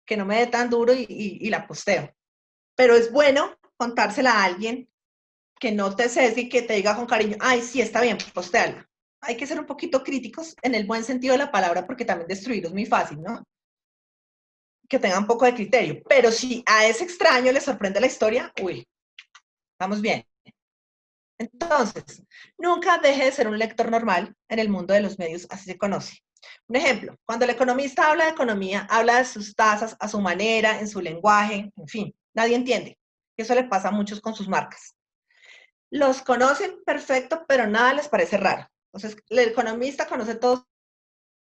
que no me dé tan duro y la posteo. Pero es bueno contársela a alguien que no te sesgue y que te diga con cariño, ay, sí, está bien, postéala. Hay que ser un poquito críticos en el buen sentido de la palabra porque también destruirlo es muy fácil, ¿no? Que tenga un poco de criterio. Pero si a ese extraño le sorprende la historia, uy, estamos bien. Entonces, nunca deje de ser un lector normal en el mundo de los medios, así se conoce. Un ejemplo, cuando el economista habla de economía, habla de sus tasas a su manera, en su lenguaje, en fin, nadie entiende. Eso le pasa a muchos con sus marcas. Los conocen perfecto, pero nada les parece raro. Entonces, el economista conoce todos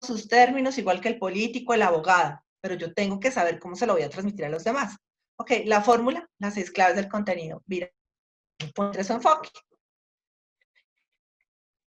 sus términos, igual que el político, el abogado, pero yo tengo que saber cómo se lo voy a transmitir a los demás. Ok, la fórmula, las 6 claves del contenido. Mira, encuentre su enfoque.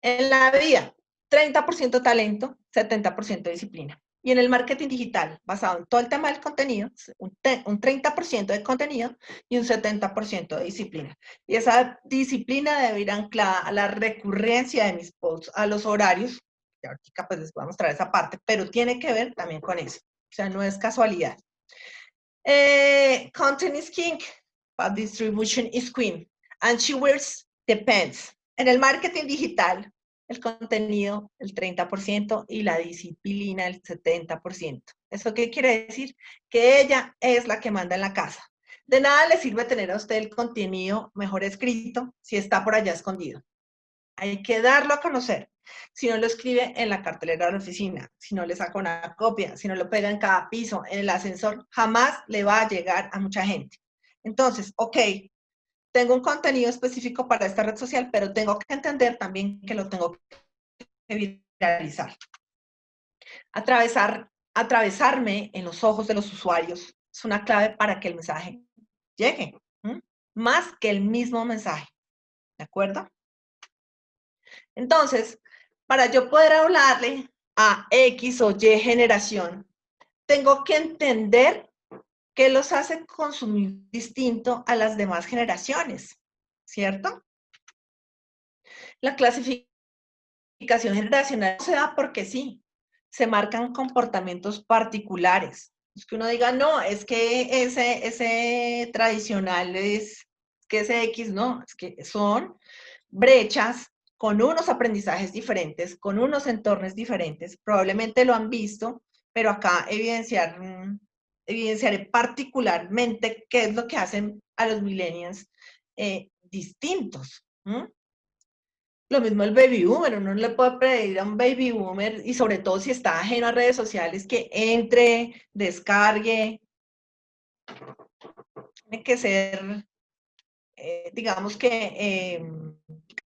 En la vida, 30% talento, 70% disciplina. Y en el marketing digital, basado en todo el tema del contenido, un 30% de contenido y un 70% de disciplina. Y esa disciplina debe ir anclada a la recurrencia de mis posts, a los horarios, que ahorita pues les voy a mostrar esa parte, pero tiene que ver también con eso. O sea, no es casualidad. Content is king, but distribution is queen. And she wears the pants. En el marketing digital, el contenido el 30% y la disciplina el 70%. ¿Eso qué quiere decir? Que ella es la que manda en la casa. De nada le sirve tener a usted el contenido mejor escrito si está por allá escondido. Hay que darlo a conocer. Si no lo escribe en la cartelera de la oficina, si no le saca una copia, si no lo pega en cada piso, en el ascensor, jamás le va a llegar a mucha gente. Entonces, ok, tengo un contenido específico para esta red social, pero tengo que entender también que lo tengo que viralizar. Atravesarme en los ojos de los usuarios es una clave para que el mensaje llegue, más que el mismo mensaje. ¿De acuerdo? Entonces, para yo poder hablarle a X o Y generación, tengo que entender qué los hace consumir distinto a las demás generaciones, ¿cierto? La clasificación generacional se da porque sí, se marcan comportamientos particulares. Es que uno diga, no, es que ese tradicional es que ese X, no, es que son brechas con unos aprendizajes diferentes, con unos entornos diferentes. Probablemente lo han visto, pero acá evidenciaré particularmente qué es lo que hacen a los millennials distintos. Lo mismo el baby boomer, uno no le puede pedir a un baby boomer, y sobre todo si está ajeno a redes sociales, que entre, descargue, tiene que ser, digamos que,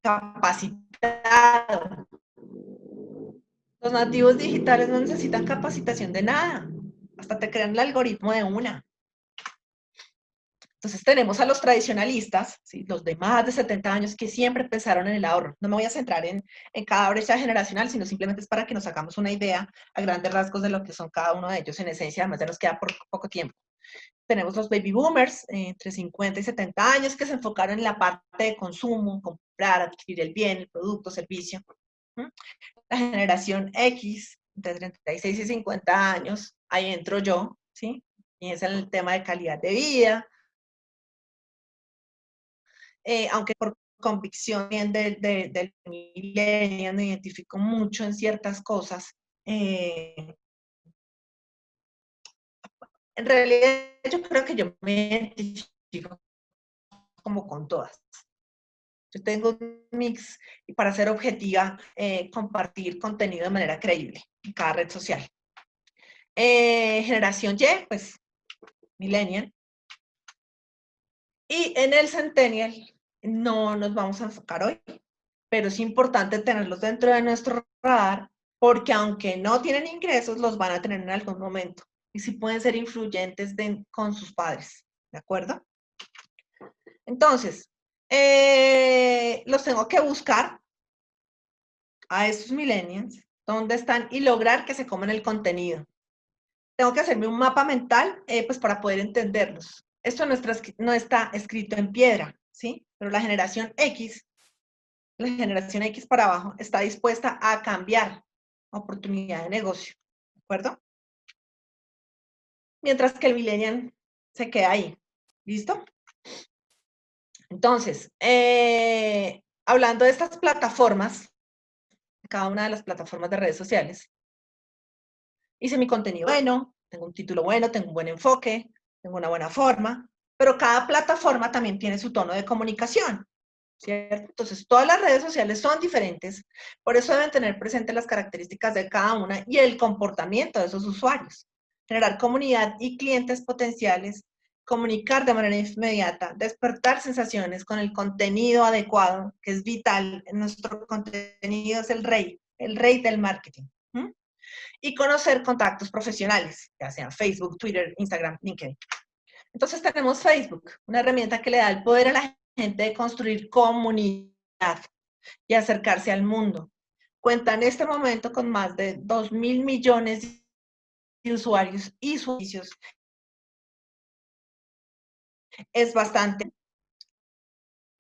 capacitado. Los nativos digitales no necesitan capacitación de nada, hasta te crean el algoritmo de una. Entonces tenemos a los tradicionalistas, ¿sí? Los de más de 70 años que siempre pensaron en el ahorro. No me voy a centrar en cada brecha generacional, sino simplemente es para que nos hagamos una idea a grandes rasgos de lo que son cada uno de ellos en esencia, además ya nos queda por poco tiempo. Tenemos los baby boomers, entre 50 y 70 años, que se enfocaron en la parte de consumo, comprar, adquirir el bien, el producto, servicio. La generación X, entre 36 y 50 años, ahí entro yo, ¿sí? Y es el tema de calidad de vida, aunque por convicción del milenio me identifico mucho en ciertas cosas. En realidad yo creo que yo me identifico como con todas. Yo tengo un mix y para ser objetiva, compartir contenido de manera creíble en cada red social. Generación Y, pues millennial. Y en el centennial no nos vamos a enfocar hoy, pero es importante tenerlos dentro de nuestro radar porque aunque no tienen ingresos, los van a tener en algún momento. Y sí pueden ser influyentes con sus padres, ¿de acuerdo? Entonces, los tengo que buscar a esos millennials, dónde están y lograr que se coman el contenido. Tengo que hacerme un mapa mental, pues para poder entenderlos. Esto no está escrito en piedra, ¿sí? Pero la generación X para abajo, está dispuesta a cambiar oportunidad de negocio, ¿de acuerdo? Mientras que el millennial se queda ahí, ¿listo? Entonces, hablando de estas plataformas, cada una de las plataformas de redes sociales, hice mi contenido bueno, tengo un título bueno, tengo un buen enfoque, tengo una buena forma, pero cada plataforma también tiene su tono de comunicación, ¿cierto? Entonces, todas las redes sociales son diferentes, por eso deben tener presentes las características de cada una y el comportamiento de esos usuarios. Generar comunidad y clientes potenciales, comunicar de manera inmediata, despertar sensaciones con el contenido adecuado, que es vital. Nuestro contenido es el rey del marketing. Y conocer contactos profesionales, ya sean Facebook, Twitter, Instagram, LinkedIn. Entonces tenemos Facebook, una herramienta que le da el poder a la gente de construir comunidad y acercarse al mundo. Cuenta en este momento con más de 2.000 millones de usuarios y sus servicios. Es bastante,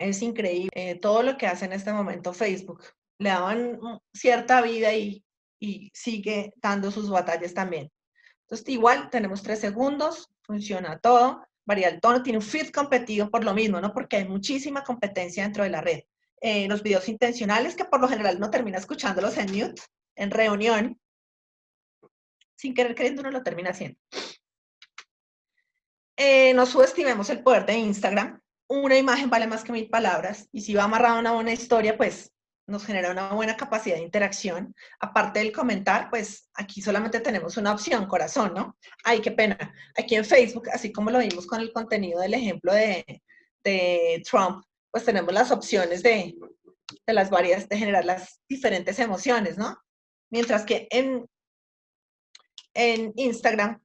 es increíble todo lo que hace en este momento Facebook. Le daban cierta vida y sigue dando sus batallas también. Entonces, igual tenemos 3 segundos, funciona todo, varía el tono, tiene un feed competido por lo mismo, ¿no? Porque hay muchísima competencia dentro de la red. Los videos intencionales, que por lo general uno termina escuchándolos en mute, en reunión, sin querer queriendo uno lo termina haciendo. No subestimemos el poder de Instagram. Una imagen vale más que 1000 palabras, y si va amarrada a una buena historia, pues nos genera una buena capacidad de interacción. Aparte del comentar, pues aquí solamente tenemos una opción, corazón, ¿no? Ay, qué pena. Aquí en Facebook, así como lo vimos con el contenido del ejemplo de Trump, pues tenemos las opciones de las varias, de generar las diferentes emociones, ¿no? Mientras que en Instagram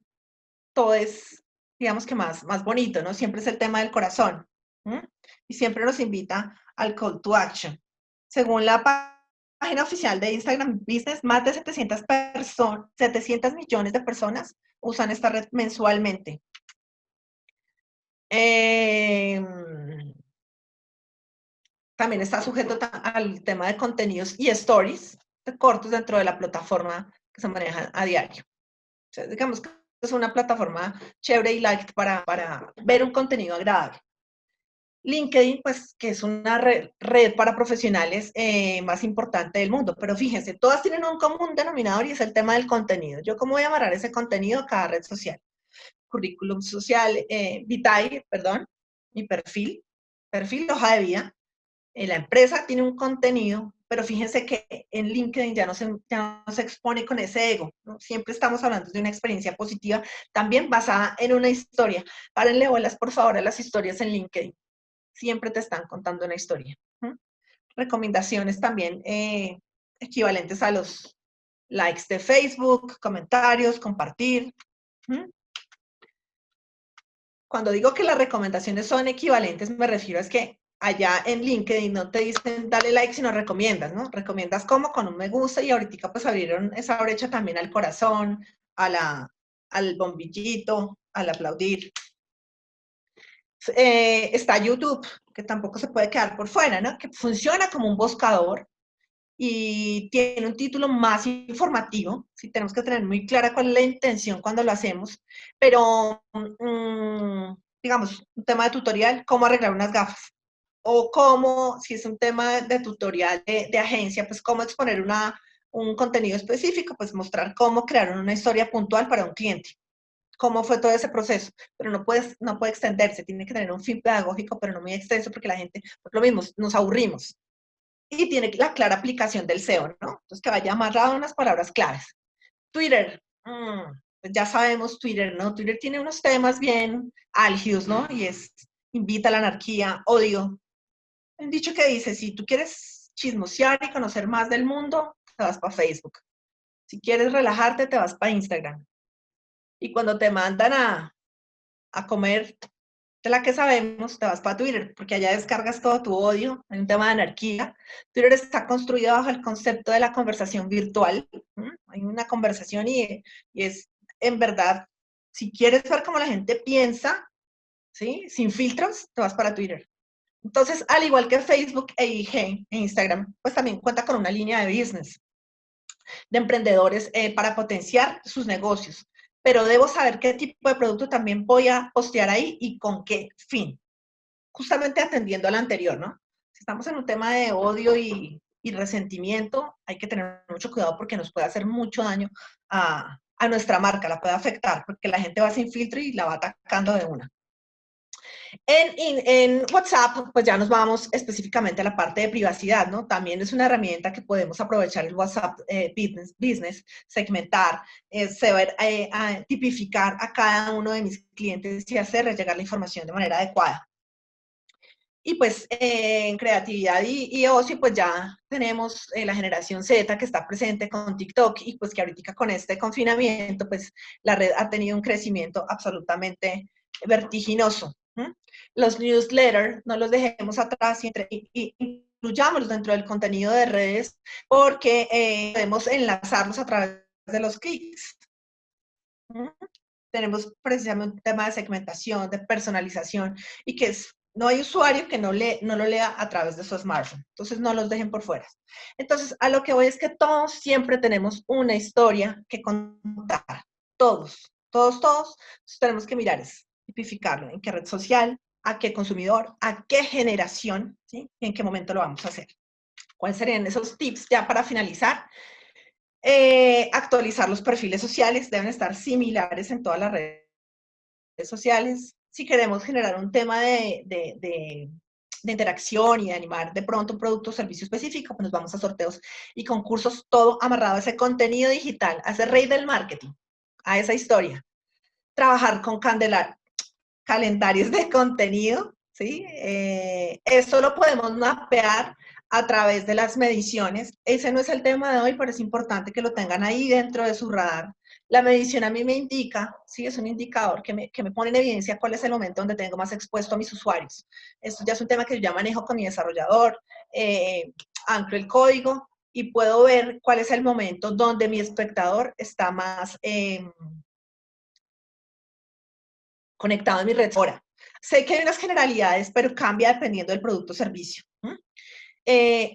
todo es, digamos que más bonito, ¿no? Siempre es el tema del corazón. Y siempre nos invita al call to action. Según la página oficial de Instagram Business, más de 700 millones de personas usan esta red mensualmente. También está sujeto al tema de contenidos y stories cortos dentro de la plataforma que se maneja a diario. O sea, digamos que es una plataforma chévere y light para ver un contenido agradable. LinkedIn, pues, que es una red para profesionales más importante del mundo. Pero fíjense, todas tienen un común denominador y es el tema del contenido. ¿Yo cómo voy a amarrar ese contenido a cada red social? Currículum social, Vitae, perdón, mi perfil, hoja de vida. La empresa tiene un contenido, pero fíjense que en LinkedIn ya no se expone con ese ego, ¿no? Siempre estamos hablando de una experiencia positiva, también basada en una historia. Párenle bolas, por favor, a las historias en LinkedIn. Siempre te están contando una historia. Recomendaciones también equivalentes a los likes de Facebook, comentarios, compartir. Cuando digo que las recomendaciones son equivalentes, me refiero a que allá en LinkedIn no te dicen dale like, sino recomiendas, ¿no? Recomiendas como con un me gusta, y ahorita pues abrieron esa brecha también al corazón, al bombillito, al aplaudir. Está YouTube, que tampoco se puede quedar por fuera, ¿no? Que funciona como un buscador y tiene un título más informativo. Sí, tenemos que tener muy clara cuál es la intención cuando lo hacemos, pero digamos, un tema de tutorial, cómo arreglar unas gafas, o cómo, si es un tema de tutorial de agencia, pues cómo exponer un contenido específico, pues mostrar cómo crear una historia puntual para un cliente. cómo fue todo ese proceso, pero no puede extenderse, tiene que tener un fin pedagógico, pero no muy extenso, porque la gente, por lo mismo, nos aburrimos. Y tiene la clara aplicación del SEO, ¿no? Entonces, que vaya amarrado a unas palabras claves. Twitter, pues ya sabemos Twitter, ¿no? Twitter tiene unos temas bien álgidos, ¿no? Y es invita a la anarquía, odio. Un dicho que dice, si tú quieres chismosear y conocer más del mundo, te vas para Facebook. Si quieres relajarte, te vas para Instagram. Y cuando te mandan a comer de la que sabemos, te vas para Twitter, porque allá descargas todo tu odio, hay un tema de anarquía. Twitter está construido bajo el concepto de la conversación virtual. Hay una conversación y es, en verdad, si quieres ver cómo la gente piensa, ¿sí? Sin filtros, te vas para Twitter. Entonces, al igual que Facebook e IG e Instagram, pues también cuenta con una línea de business, de emprendedores para potenciar sus negocios. Pero debo saber qué tipo de producto también voy a postear ahí y con qué fin. Justamente atendiendo al anterior, ¿no? Si estamos en un tema de odio y resentimiento, hay que tener mucho cuidado porque nos puede hacer mucho daño a nuestra marca, la puede afectar, porque la gente va sin filtro y la va atacando de una. En WhatsApp, pues ya nos vamos específicamente a la parte de privacidad, ¿no? También es una herramienta que podemos aprovechar el WhatsApp business, segmentar, saber tipificar a cada uno de mis clientes y hacerles llegar la información de manera adecuada. Y pues en creatividad y ocio, pues ya tenemos la generación Z que está presente con TikTok y pues que ahorita con este confinamiento, pues la red ha tenido un crecimiento absolutamente vertiginoso. Los newsletters no los dejemos atrás y incluyámoslos dentro del contenido de redes porque podemos enlazarlos a través de los clics. Tenemos precisamente un tema de segmentación, de personalización y que no hay usuario que no lo lea a través de su smartphone. Entonces, no los dejen por fuera. Entonces, a lo que voy es que todos siempre tenemos una historia que contar. Todos. Entonces, tenemos que mirar, tipificarlo, en qué red social, a qué consumidor, a qué generación, ¿sí? Y en qué momento lo vamos a hacer. ¿Cuáles serían esos tips ya para finalizar? Actualizar los perfiles sociales, deben estar similares en todas las redes sociales. Si queremos generar un tema de interacción y de animar de pronto un producto o servicio específico, pues nos vamos a sorteos y concursos, todo amarrado a ese contenido digital, a ese rey del marketing, a esa historia. Trabajar con calendarios de contenido, ¿sí? Eso lo podemos mapear a través de las mediciones. Ese no es el tema de hoy, pero es importante que lo tengan ahí dentro de su radar. La medición a mí me indica, sí, es un indicador que me pone en evidencia cuál es el momento donde tengo más expuesto a mis usuarios. Esto ya es un tema que yo ya manejo con mi desarrollador, anclo el código y puedo ver cuál es el momento donde mi espectador está más conectado en mi red. Ahora, sé que hay unas generalidades, pero cambia dependiendo del producto o servicio.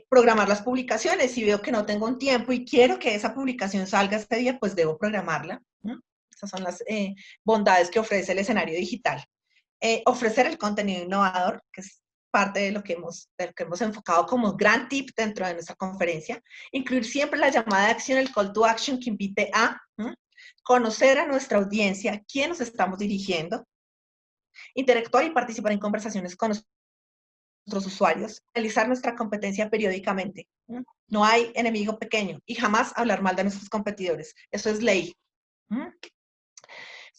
Programar las publicaciones. Si veo que no tengo un tiempo y quiero que esa publicación salga este día, pues debo programarla. Esas son las bondades que ofrece el escenario digital. Ofrecer el contenido innovador, que es parte de lo que hemos enfocado como gran tip dentro de nuestra conferencia. Incluir siempre la llamada de acción, el call to action que invite a conocer a nuestra audiencia, quién nos estamos dirigiendo, interactuar y participar en conversaciones con nuestros usuarios, analizar nuestra competencia periódicamente. No hay enemigo pequeño y jamás hablar mal de nuestros competidores. Eso es ley.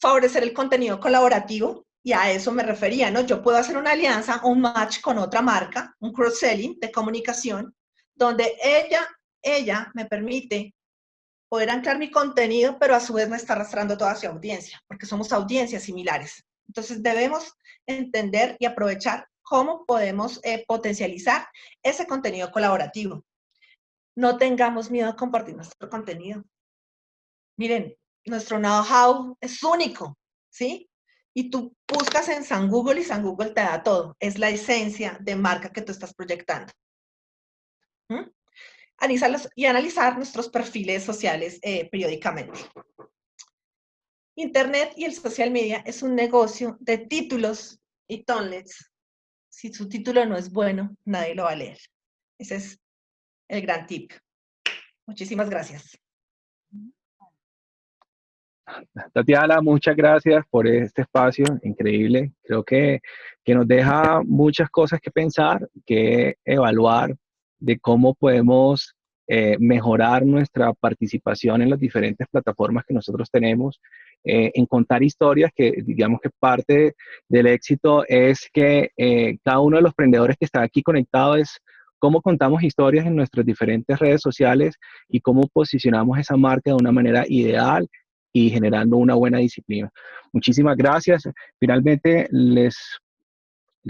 Favorecer el contenido colaborativo, y a eso me refería, ¿no? Yo puedo hacer una alianza, un match con otra marca, un cross-selling de comunicación, donde ella me permite poder anclar mi contenido, pero a su vez me está arrastrando toda su audiencia, porque somos audiencias similares. Entonces debemos entender y aprovechar cómo podemos potencializar ese contenido colaborativo. No tengamos miedo a compartir nuestro contenido. Miren, nuestro know-how es único, ¿sí? Y tú buscas en San Google y San Google te da todo. Es la esencia de marca que tú estás proyectando. Analizar nuestros perfiles sociales periódicamente. Internet y el social media es un negocio de títulos y tonlets. Si su título no es bueno, nadie lo va a leer. Ese es el gran tip. Muchísimas gracias. Tatiana, muchas gracias por este espacio increíble. Creo que nos deja muchas cosas que pensar, que evaluar de cómo podemos mejorar nuestra participación en las diferentes plataformas que nosotros tenemos, en contar historias que digamos que parte del éxito es que cada uno de los emprendedores que está aquí conectado es cómo contamos historias en nuestras diferentes redes sociales y cómo posicionamos esa marca de una manera ideal y generando una buena disciplina. Muchísimas gracias. Finalmente, les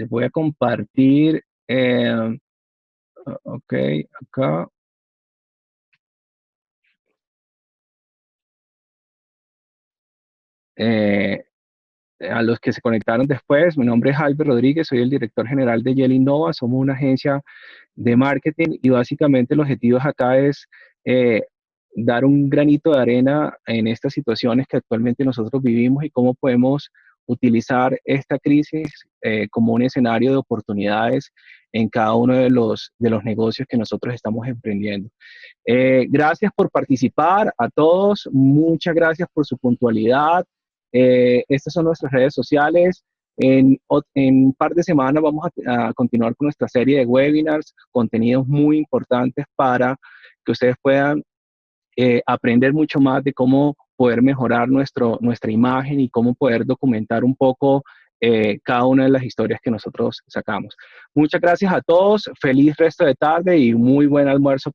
voy a compartir, ok, acá. Eh, a los que se conectaron después, mi nombre es Albert Rodríguez, soy el director general de Yel Innova, somos una agencia de marketing y básicamente el objetivo acá es eh, dar un granito de arena en estas situaciones que actualmente nosotros vivimos y cómo podemos utilizar esta crisis como un escenario de oportunidades en cada uno de los negocios que nosotros estamos emprendiendo. Gracias por participar a todos, muchas gracias por su puntualidad. Estas son nuestras redes sociales. En un par de semanas vamos a continuar con nuestra serie de webinars, contenidos muy importantes para que ustedes puedan aprender mucho más de cómo poder mejorar nuestra imagen y cómo poder documentar un poco cada una de las historias que nosotros sacamos. Muchas gracias a todos, feliz resto de tarde y muy buen almuerzo